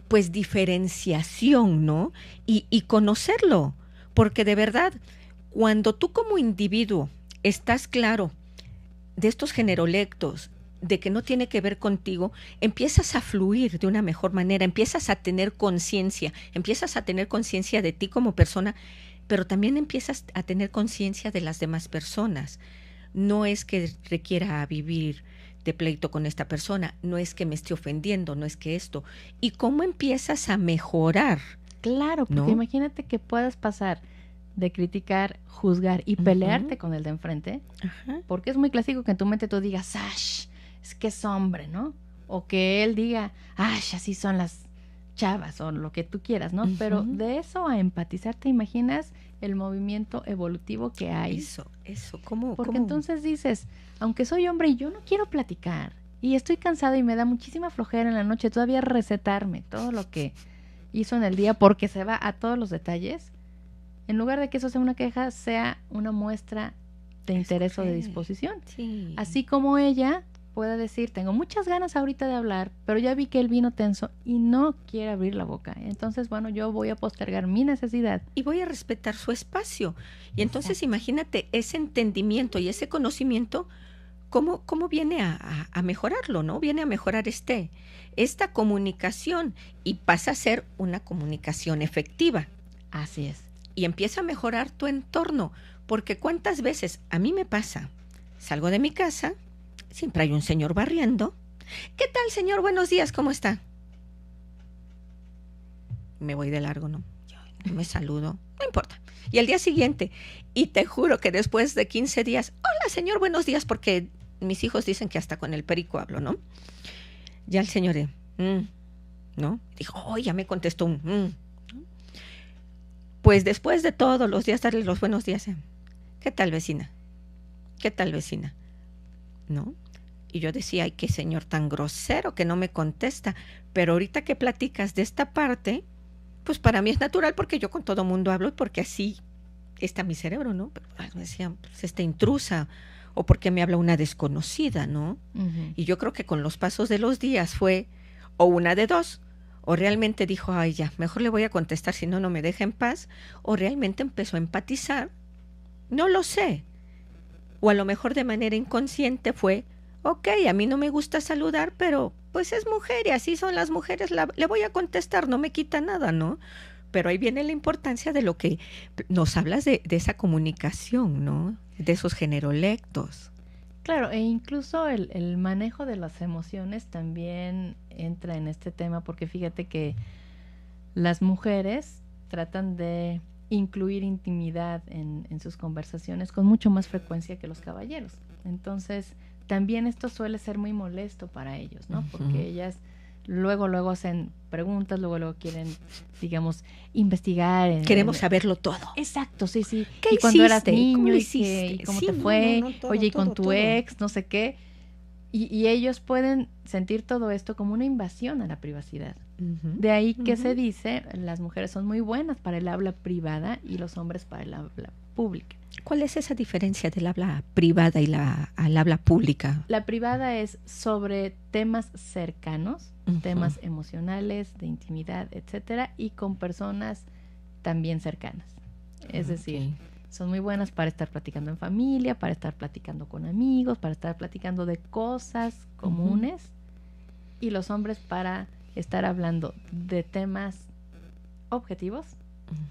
pues diferenciación, ¿no? Y conocerlo, porque de verdad, cuando tú como individuo estás claro de estos generolectos, de que no tiene que ver contigo, empiezas a fluir de una mejor manera, empiezas a tener conciencia de ti como persona, pero también empiezas a tener conciencia de las demás personas. No es que requiera vivir de pleito con esta persona, no es que me esté ofendiendo, no es que esto. ¿Y cómo empiezas a mejorar? Claro, porque imagínate que puedas pasar de criticar, juzgar y pelearte con el de enfrente, porque es muy clásico que en tu mente tú digas, ¡ash! Es que es hombre, ¿no? O que él diga, ¡ash! Así son las chavas, o lo que tú quieras, ¿no? Pero de eso a empatizar, ¿te imaginas el movimiento evolutivo que hay? Eso, ¿cómo? Porque entonces dices, aunque soy hombre y yo no quiero platicar, y estoy cansada y me da muchísima flojera en la noche todavía recetarme todo lo que hizo en el día porque se va a todos los detalles, en lugar de que eso sea una queja, sea una muestra de interés o de disposición. Sí. Así como ella pueda decir, tengo muchas ganas ahorita de hablar, pero ya vi que él vino tenso y no quiere abrir la boca. Entonces, bueno, yo voy a postergar mi necesidad. Y voy a respetar su espacio. Y entonces imagínate ese entendimiento y ese conocimiento, cómo viene a mejorarlo, ¿no? Viene a mejorar esta comunicación y pasa a ser una comunicación efectiva. Así es. Y empieza a mejorar tu entorno, porque cuántas veces a mí me pasa, salgo de mi casa, siempre hay un señor barriendo. ¿Qué tal, señor? Buenos días, ¿cómo está? Me voy de largo, ¿no? Yo me saludo, no importa. Y al día siguiente, y te juro que después de 15 días, hola, señor, buenos días, porque mis hijos dicen que hasta con el perico hablo, ¿no? Ya el señor, ¿no? Dijo, oh, ya me contestó un, Pues después de todos los días darle los buenos días, ¿qué tal, vecina? ¿Qué tal, vecina? ¿No? Y yo decía, ay, qué señor tan grosero que no me contesta. Pero ahorita que platicas de esta parte, pues para mí es natural porque yo con todo mundo hablo y porque así está mi cerebro, ¿no? Pero me decían, pues esta intrusa, o porque me habla una desconocida, ¿no? Y yo creo que con los pasos de los días fue, o una de dos, o realmente dijo, ay, ya, mejor le voy a contestar, si no, no me deja en paz, o realmente empezó a empatizar, no lo sé. O a lo mejor de manera inconsciente fue, ok, a mí no me gusta saludar, pero pues es mujer y así son las mujeres, le voy a contestar, no me quita nada, ¿no? Pero ahí viene la importancia de lo que nos hablas de esa comunicación, ¿no? De esos generolectos. Claro, e incluso el manejo de las emociones también entra en este tema, porque fíjate que las mujeres tratan de incluir intimidad en sus conversaciones con mucho más frecuencia que los caballeros. Entonces, también esto suele ser muy molesto para ellos, ¿no? Porque ellas luego hacen preguntas, luego quieren, digamos, investigar. Queremos saberlo todo. Exacto, sí. ¿Qué y cuando eras hiciste? niño, ¿Cómo lo y hiciste? cómo Sí, te fue, todo, oye, y con todo, tu todo. ex, no sé qué. Y ellos pueden sentir todo esto como una invasión a la privacidad. De ahí que se dice, las mujeres son muy buenas para el habla privada y los hombres para el habla pública. ¿Cuál es esa diferencia del habla privada y al habla pública? La privada es sobre temas cercanos, temas emocionales, de intimidad, etcétera, y con personas también cercanas. Es decir, son muy buenas para estar platicando en familia, para estar platicando con amigos, para estar platicando de cosas comunes, y los hombres para estar hablando de temas objetivos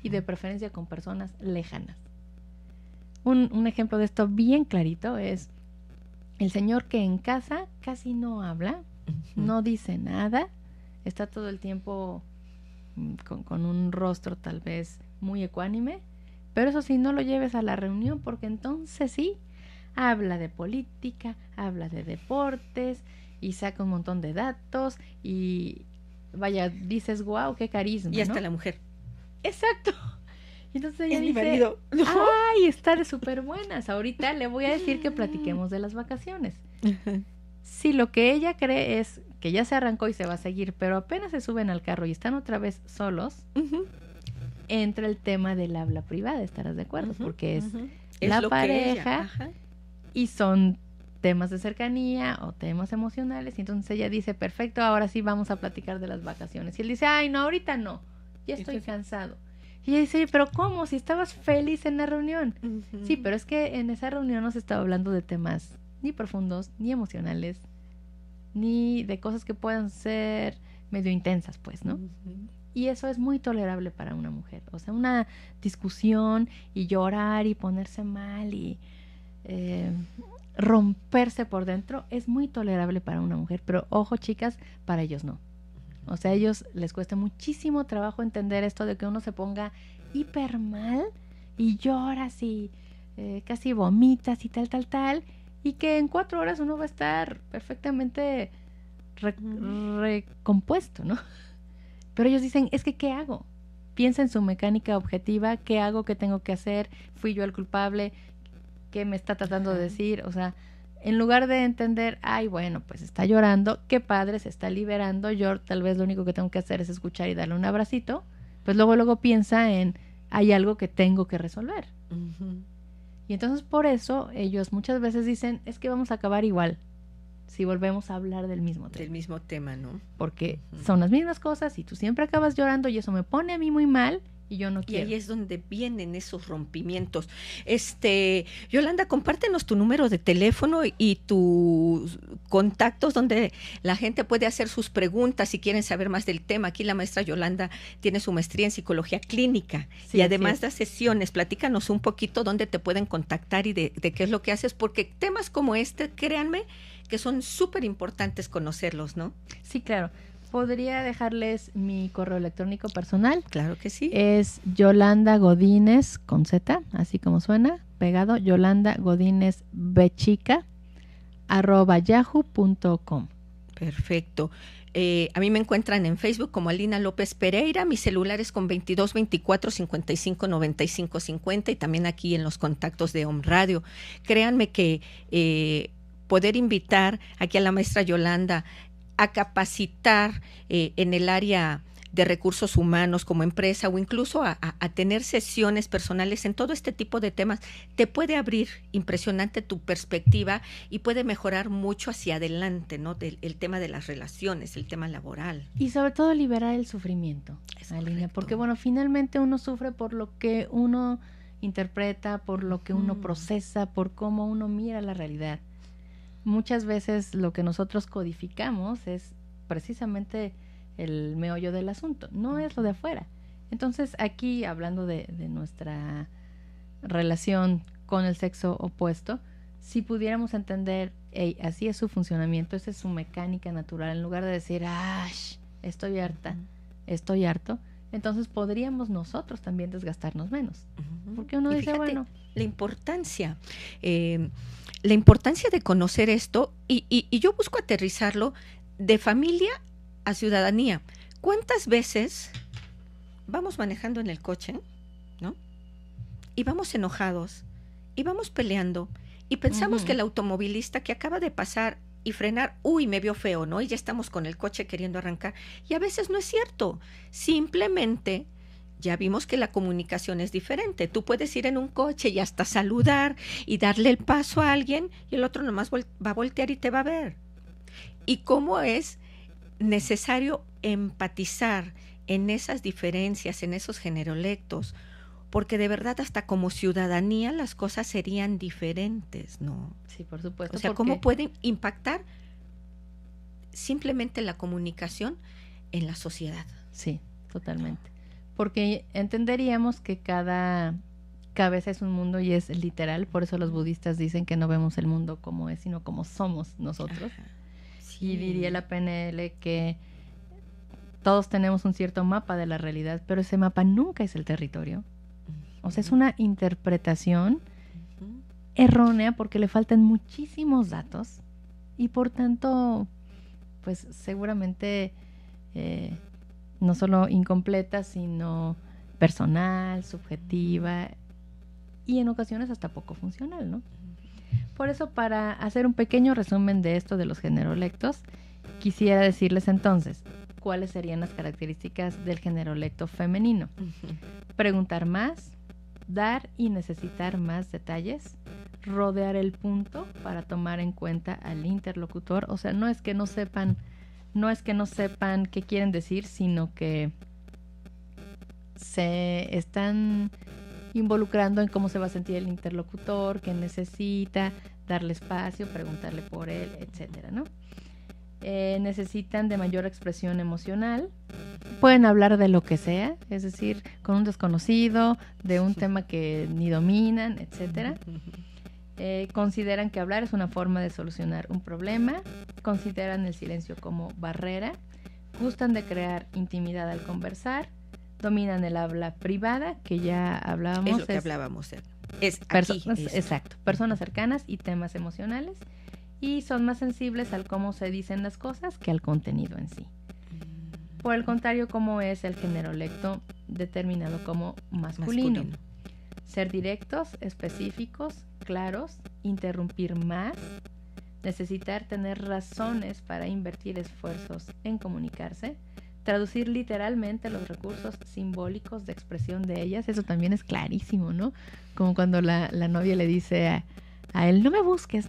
y de preferencia con personas lejanas. Un ejemplo de esto bien clarito es el señor que en casa casi no habla, no dice nada, está todo el tiempo con un rostro tal vez muy ecuánime, pero eso sí, no lo lleves a la reunión, porque entonces sí, habla de política, habla de deportes y saca un montón de datos y vaya, dices, wow, qué carisma, Y hasta ¿no? la mujer. Exacto. Y entonces ella Es mi dice, marido. ay, está de súper buenas. Ahorita le voy a decir que platiquemos de las vacaciones. Sí, lo que ella cree es que ya se arrancó y se va a seguir, pero apenas se suben al carro y están otra vez solos, entra el tema del habla privada, ¿estarás de acuerdo? Porque es la lo que pareja ella, y son temas de cercanía o temas emocionales, y entonces ella dice, perfecto, ahora sí vamos a platicar de las vacaciones. Y él dice, ay, no, ahorita no, ya estoy cansado. Y ella dice, pero ¿cómo? Si estabas feliz en la reunión. Sí, pero es que en esa reunión no se estaba hablando de temas ni profundos, ni emocionales, ni de cosas que puedan ser medio intensas, pues, ¿no? Y eso es muy tolerable para una mujer. O sea, una discusión y llorar y ponerse mal y romperse por dentro es muy tolerable para una mujer. Pero ojo, chicas, para ellos no. O sea, a ellos les cuesta muchísimo trabajo entender esto de que uno se ponga hiper mal y lloras y casi vomitas y tal, y que en 4 horas uno va a estar perfectamente recompuesto, ¿no? Pero ellos dicen, es que ¿qué hago? Piensa en su mecánica objetiva, ¿qué hago? ¿Qué tengo que hacer? ¿Fui yo el culpable? ¿Qué me está tratando de decir? O sea, en lugar de entender, ay, bueno, pues está llorando, qué padre, se está liberando, yo tal vez lo único que tengo que hacer es escuchar y darle un abracito, pues luego piensa en, hay algo que tengo que resolver. Y entonces por eso ellos muchas veces dicen, es que vamos a acabar igual si volvemos a hablar del mismo tema. Del mismo tema, ¿no? Porque son las mismas cosas y tú siempre acabas llorando y eso me pone a mí muy mal y yo no quiero. Y ahí es donde vienen esos rompimientos. Yolanda, compártenos tu número de teléfono y tus contactos donde la gente puede hacer sus preguntas si quieren saber más del tema. Aquí la maestra Yolanda tiene su maestría en psicología clínica, sí, y además da sesiones. Platícanos un poquito dónde te pueden contactar y de qué es lo que haces, porque temas como este, créanme, que son súper importantes conocerlos, ¿no? Sí, claro. ¿Podría dejarles mi correo electrónico personal? Claro que sí. Es Yolanda Godínez, con Z, así como suena, pegado, Yolanda Godínez Bechica, @yahoo.com. Perfecto. A mí me encuentran en Facebook como Alina López Pereira, mi celular es con 22 24 55 95 50 y también aquí en los contactos de Home Radio. Créanme que poder invitar aquí a la maestra Yolanda a capacitar en el área de recursos humanos como empresa o incluso a tener sesiones personales en todo este tipo de temas, te puede abrir impresionante tu perspectiva y puede mejorar mucho hacia adelante, ¿no? El tema de las relaciones, el tema laboral. Y sobre todo liberar el sufrimiento, Alina, porque bueno, finalmente uno sufre por lo que uno interpreta, por lo que uno procesa, por cómo uno mira la realidad. Muchas veces lo que nosotros codificamos es precisamente el meollo del asunto, no es lo de afuera. Entonces aquí, hablando de nuestra relación con el sexo opuesto, si pudiéramos entender, hey, así es su funcionamiento, esa es su mecánica natural, en lugar de decir, estoy harta, estoy harto, entonces podríamos nosotros también desgastarnos menos. Ujú. Porque uno Y dice, fíjate, bueno, la importancia, la importancia de conocer esto, y yo busco aterrizarlo de familia a ciudadanía. ¿Cuántas veces vamos manejando en el coche, ¿no? Y vamos enojados, y vamos peleando, y pensamos Ujú. que el automovilista que acaba de pasar y frenar, uy, me vio feo, ¿no? Y ya estamos con el coche queriendo arrancar. Y a veces no es cierto. Simplemente ya vimos que la comunicación es diferente. Tú puedes ir en un coche y hasta saludar y darle el paso a alguien, y el otro nomás va a voltear y te va a ver. Y cómo es necesario empatizar en esas diferencias, en esos generolectos, porque de verdad hasta como ciudadanía las cosas serían diferentes, ¿no? sí, por supuesto. O sea, ¿cómo pueden impactar simplemente la comunicación en la sociedad? Sí, totalmente. Porque entenderíamos que cada cabeza es un mundo y es literal, por eso los budistas dicen que no vemos el mundo como es, sino como somos nosotros. Ajá. Y Sí. diría la PNL que todos tenemos un cierto mapa de la realidad, pero ese mapa nunca es el territorio. O sea, es una interpretación Ujú. errónea porque le faltan muchísimos datos y por tanto, pues seguramente no solo incompleta, sino personal, subjetiva y en ocasiones hasta poco funcional, ¿no? Por eso, para hacer un pequeño resumen de esto de los generolectos, quisiera decirles entonces cuáles serían las características del generolecto femenino. Ujú. Preguntar más, dar y necesitar más detalles, rodear el punto para tomar en cuenta al interlocutor. O sea, no es que no sepan qué quieren decir, sino que se están involucrando en cómo se va a sentir el interlocutor, qué necesita, darle espacio, preguntarle por él, etcétera, ¿no? Necesitan de mayor expresión emocional. Pueden hablar de lo que sea, es decir, con un desconocido, de un tema que ni dominan, etcétera. Consideran que hablar es una forma de solucionar un problema. Consideran el silencio como barrera. Gustan de crear intimidad al conversar. Dominan el habla privada, que ya hablábamos. Es lo que hablábamos. Es aquí. Exacto, personas cercanas y temas emocionales. Y son más sensibles al cómo se dicen las cosas que al contenido en sí. Por el contrario, ¿cómo es el generolecto determinado como masculino? Ser directos, específicos, claros, interrumpir más, necesitar tener razones para invertir esfuerzos en comunicarse, traducir literalmente los recursos simbólicos de expresión de ellas. Eso también es clarísimo, ¿no? Como cuando la novia le dice a él, no me busques,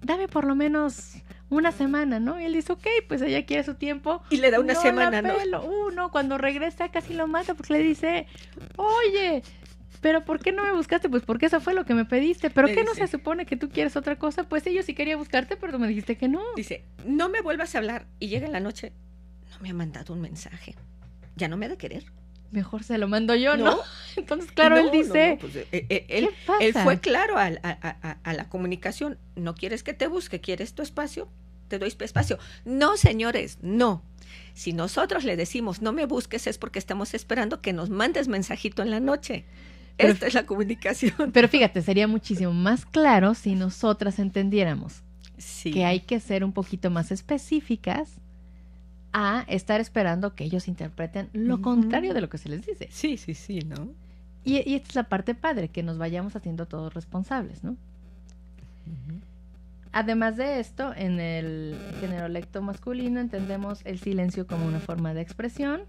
dame por lo menos una semana, ¿no? Y él dice, ok, pues ella quiere su tiempo. Y le da una semana, ¿no? No, cuando regresa casi lo mata porque le dice, oye, pero ¿por qué no me buscaste? Pues porque eso fue lo que me pediste. ¿Pero qué no se supone que tú quieres otra cosa? Pues yo sí quería buscarte, pero tú me dijiste que no. Dice, no me vuelvas a hablar. Y llega en la noche, no me ha mandado un mensaje. Ya no me ha de querer. Mejor se lo mando yo, ¿no? Entonces, claro, él dice, pues, ¿qué pasa? Él fue claro a la comunicación. No quieres que te busque, quieres tu espacio, te doy espacio. No, señores, no. Si nosotros le decimos no me busques es porque estamos esperando que nos mandes mensajito en la noche. Pero, esta es la comunicación. Pero fíjate, sería muchísimo más claro si nosotras entendiéramos que hay que ser un poquito más específicas a estar esperando que ellos interpreten lo contrario de lo que se les dice. Sí, ¿no? Y esta es la parte padre, que nos vayamos haciendo todos responsables, ¿no? Además de esto, en el generolecto masculino entendemos el silencio como una forma de expresión.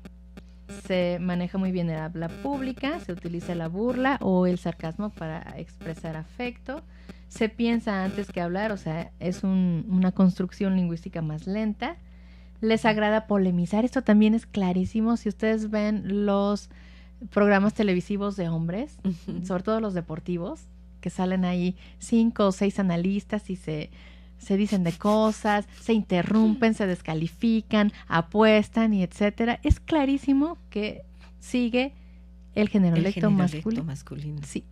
Se maneja muy bien el habla pública, se utiliza la burla o el sarcasmo para expresar afecto. Se piensa antes que hablar, o sea, es una construcción lingüística más lenta. Les agrada polemizar, esto también es clarísimo. Si ustedes ven los programas televisivos de hombres, sobre todo los deportivos, que salen ahí 5 o 6 analistas y se dicen de cosas, se interrumpen, se descalifican, apuestan y etcétera. Es clarísimo que sigue el generolecto masculino. Sí.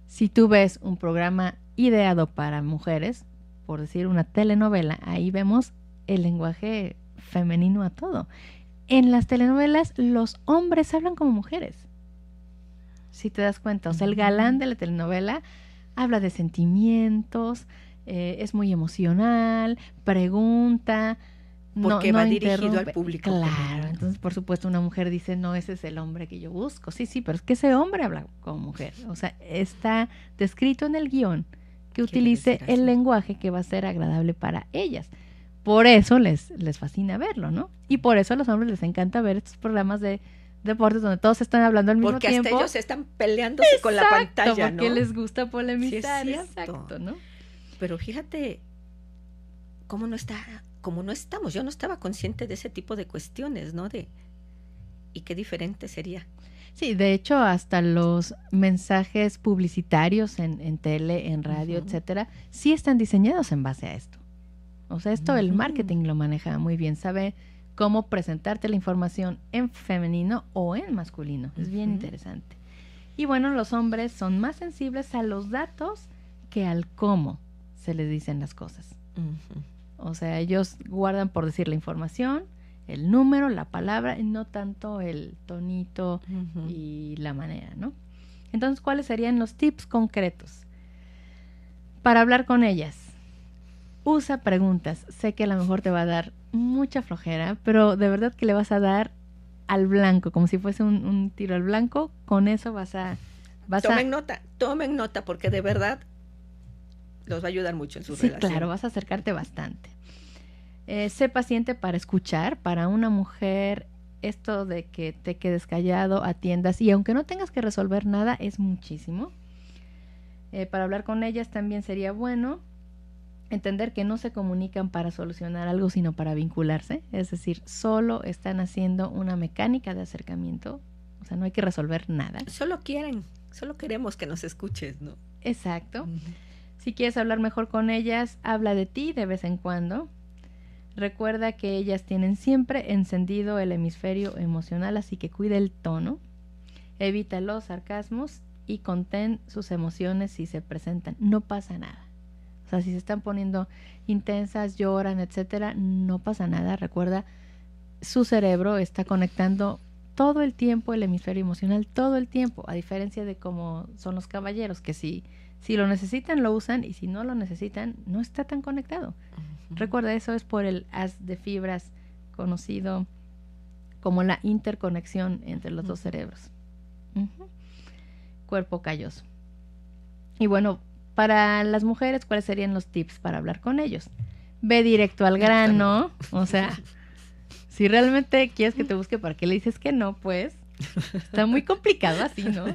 Si tú ves un programa ideado para mujeres, por decir una telenovela, ahí vemos el lenguaje femenino a todo. en las telenovelas los hombres hablan como mujeres. Si te das cuenta, o sea, el galán de la telenovela habla de sentimientos, es muy emocional, pregunta, porque no va dirigido interrumpe. al público. Claro, entonces por supuesto una mujer dice, no, ese es el hombre que yo busco. Sí, pero es que ese hombre habla como mujer. O sea, está descrito en el guión que utilice el lenguaje que va a ser agradable para ellas. Por eso les fascina verlo, ¿no? Y por eso a los hombres les encanta ver estos programas de deportes donde todos están hablando al mismo tiempo. Porque hasta ellos están peleándose con la pantalla, ¿no? Porque les gusta polemizar. Sí, exacto, ¿no? Pero fíjate cómo no estamos. Yo no estaba consciente de ese tipo de cuestiones, ¿no? Y qué diferente sería. Sí, de hecho, hasta los mensajes publicitarios en tele, en radio, etcétera, sí están diseñados en base a esto. O sea, esto el marketing lo maneja muy bien, sabe cómo presentarte la información en femenino o en masculino. Es bien interesante. Y bueno, los hombres son más sensibles a los datos que al cómo se les dicen las cosas. O sea, ellos guardan por decir la información, el número, la palabra, y no tanto el tonito y la manera, ¿no? Entonces, ¿cuáles serían los tips concretos para hablar con ellas? Usa preguntas. Sé que a lo mejor te va a dar mucha flojera, pero de verdad que le vas a dar al blanco, como si fuese un tiro al blanco. Con eso Tomen nota, porque de verdad los va a ayudar mucho en su relación. Sí, claro, vas a acercarte bastante. Sé paciente para escuchar. Para una mujer, esto de que te quedes callado, atiendas, y aunque no tengas que resolver nada, es muchísimo. Para hablar con ellas también sería bueno entender que no se comunican para solucionar algo, sino para vincularse. Es decir, solo están haciendo una mecánica de acercamiento. O sea, no hay que resolver nada. Solo queremos que nos escuches, ¿no? Exacto. Si quieres hablar mejor con ellas, habla de ti de vez en cuando. Recuerda que ellas tienen siempre encendido el hemisferio emocional, así que cuida el tono. Evita los sarcasmos y contén sus emociones si se presentan. No pasa nada. O sea, si se están poniendo intensas, lloran, etcétera, no pasa nada. Recuerda, su cerebro está conectando todo el tiempo el hemisferio emocional, todo el tiempo, a diferencia de cómo son los caballeros, que si lo necesitan, lo usan, y si no lo necesitan, no está tan conectado. Recuerda, eso es por el haz de fibras, conocido como la interconexión entre los dos cerebros. Cuerpo calloso. Y bueno, para las mujeres, ¿cuáles serían los tips para hablar con ellos? Ve directo al grano. O sea, si realmente quieres que te busque, ¿para qué le dices que no? Pues está muy complicado así, ¿no?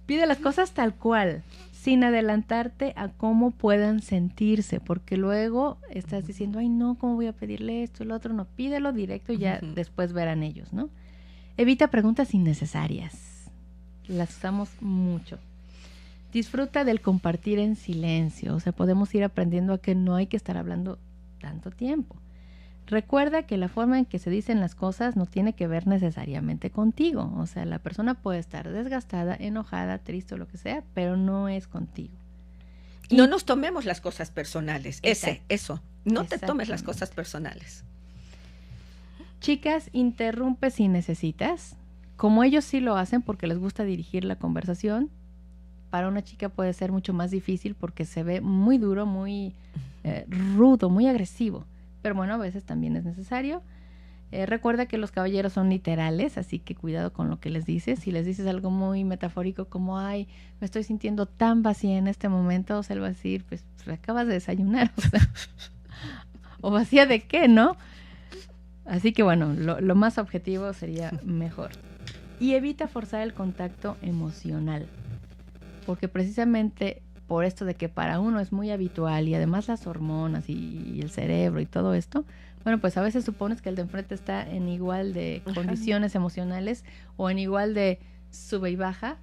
Pide las cosas tal cual, sin adelantarte a cómo puedan sentirse, porque luego estás diciendo, ay no, ¿cómo voy a pedirle esto, el otro? No, pídelo directo y ya después verán ellos, ¿no? Evita preguntas innecesarias. Las usamos mucho. Disfruta del compartir en silencio. O sea, podemos ir aprendiendo a que no hay que estar hablando tanto tiempo. Recuerda que la forma en que se dicen las cosas no tiene que ver necesariamente contigo. O sea, la persona puede estar desgastada, enojada, triste o lo que sea, pero no es contigo. No nos tomemos las cosas personales. Eso. No te tomes las cosas personales. Chicas, interrumpe si necesitas. Como ellos sí lo hacen porque les gusta dirigir la conversación, para una chica puede ser mucho más difícil porque se ve muy duro, muy rudo, muy agresivo. Pero bueno, a veces también es necesario. Recuerda que los caballeros son literales, así que cuidado con lo que les dices. Si les dices algo muy metafórico como, ay, me estoy sintiendo tan vacía en este momento, o sea, él va a decir, pues acabas de desayunar, o sea, o vacía de qué, ¿no? Así que bueno, lo más objetivo sería mejor. Y evita forzar el contacto emocional, porque precisamente por esto de que para uno es muy habitual y además las hormonas y el cerebro y todo esto, bueno, pues a veces supones que el de enfrente está en igual de condiciones emocionales o en igual de sube y baja,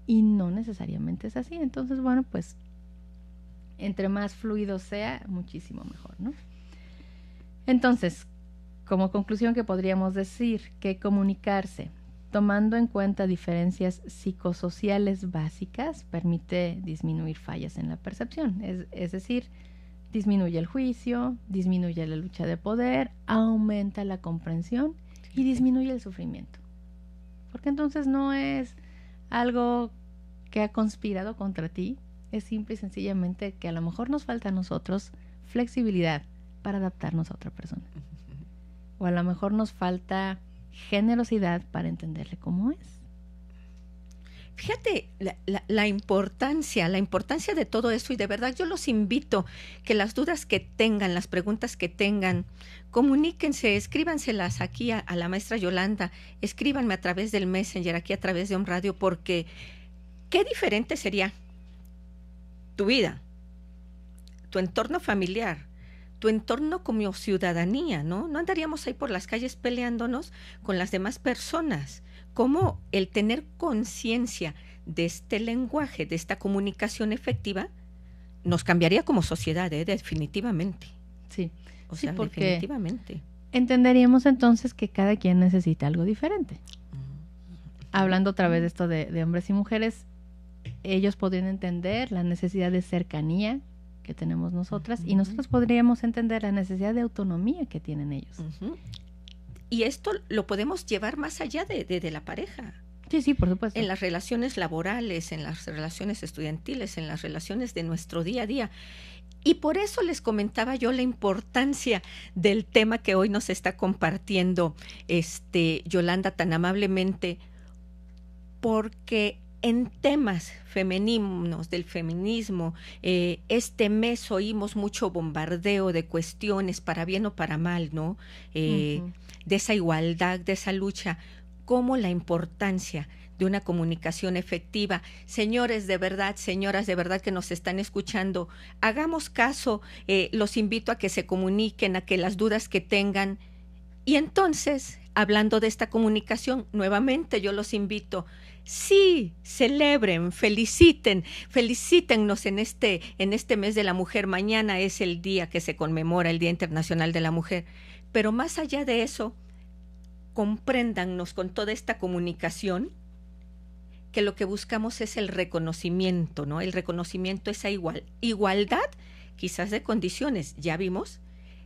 y no necesariamente es así. Entonces, bueno, pues entre más fluido sea, muchísimo mejor, ¿no? Entonces, como conclusión, que podríamos decir que comunicarse tomando en cuenta diferencias psicosociales básicas permite disminuir fallas en la percepción, es decir, disminuye el juicio, disminuye la lucha de poder, aumenta la comprensión y disminuye el sufrimiento. Porque entonces no es algo que ha conspirado contra ti, es simple y sencillamente que a lo mejor nos falta a nosotros flexibilidad para adaptarnos a otra persona. O a lo mejor nos falta generosidad para entenderle cómo es. Fíjate la importancia de todo eso, y de verdad yo los invito que las dudas que tengan, las preguntas que tengan, comuníquense, escríbanselas aquí a la maestra Yolanda, escríbanme a través del Messenger, aquí a través de Om Radio, porque qué diferente sería tu vida, tu entorno familiar, tu entorno como ciudadanía, ¿no? No andaríamos ahí por las calles peleándonos con las demás personas. Cómo el tener conciencia de este lenguaje, de esta comunicación efectiva, nos cambiaría como sociedad, definitivamente. Sí, o sí, sea, porque definitivamente. Entenderíamos entonces que cada quien necesita algo diferente. Hablando otra vez de esto de hombres y mujeres, ellos podrían entender la necesidad de cercanía que tenemos nosotras, y nosotros podríamos entender la necesidad de autonomía que tienen ellos. Y esto lo podemos llevar más allá de la pareja. Sí, sí, por supuesto. En las relaciones laborales, en las relaciones estudiantiles, en las relaciones de nuestro día a día. Y por eso les comentaba yo la importancia del tema que hoy nos está compartiendo Yolanda tan amablemente, porque en temas femeninos, del feminismo, este mes oímos mucho bombardeo de cuestiones para bien o para mal, ¿no? De esa igualdad, de esa lucha, como la importancia de una comunicación efectiva. Señores, de verdad, señoras, de verdad que nos están escuchando, hagamos caso, los invito a que se comuniquen, a que las dudas que tengan. Y entonces, hablando de esta comunicación, nuevamente yo los invito, sí, celebren, felicítennos en este mes de la mujer. Mañana es el día que se conmemora el Día Internacional de la Mujer. Pero más allá de eso, compréndannos con toda esta comunicación que lo que buscamos es el reconocimiento, ¿no? El reconocimiento, esa igualdad, quizás de condiciones. Ya vimos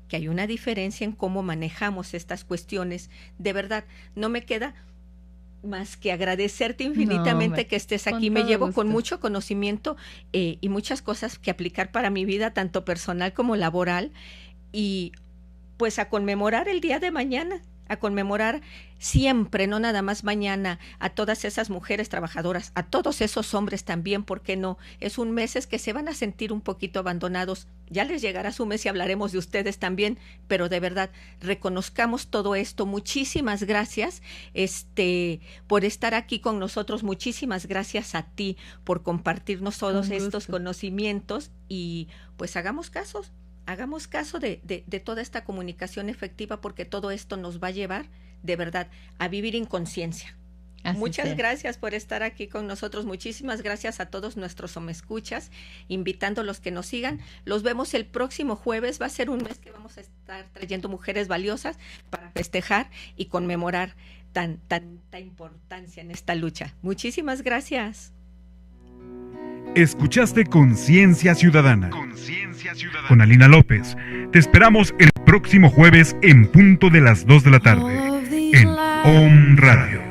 que hay una diferencia en cómo manejamos estas cuestiones. De verdad, no me queda más que agradecerte infinitamente que estés aquí. Me llevo con mucho conocimiento y muchas cosas que aplicar para mi vida, tanto personal como laboral. Y pues a conmemorar el día de mañana, a conmemorar siempre, no nada más mañana, a todas esas mujeres trabajadoras, a todos esos hombres también, ¿por qué no? Es un mes que se van a sentir un poquito abandonados. Ya les llegará su mes y hablaremos de ustedes también, pero de verdad, reconozcamos todo esto. Muchísimas gracias por estar aquí con nosotros. Muchísimas gracias a ti por compartirnos todos estos conocimientos, y pues hagamos caso de toda esta comunicación efectiva, porque todo esto nos va a llevar, de verdad, a vivir en conciencia. Muchas gracias por estar aquí con nosotros. Muchísimas gracias a todos nuestros escuchas, invitando a los que nos sigan. Los vemos el próximo jueves. Va a ser un mes que vamos a estar trayendo mujeres valiosas para festejar y conmemorar tanta importancia en esta lucha. Muchísimas gracias. Escuchaste Conciencia Ciudadana con Alina López. Te esperamos el próximo jueves en punto de las 2 de la tarde en Om Radio.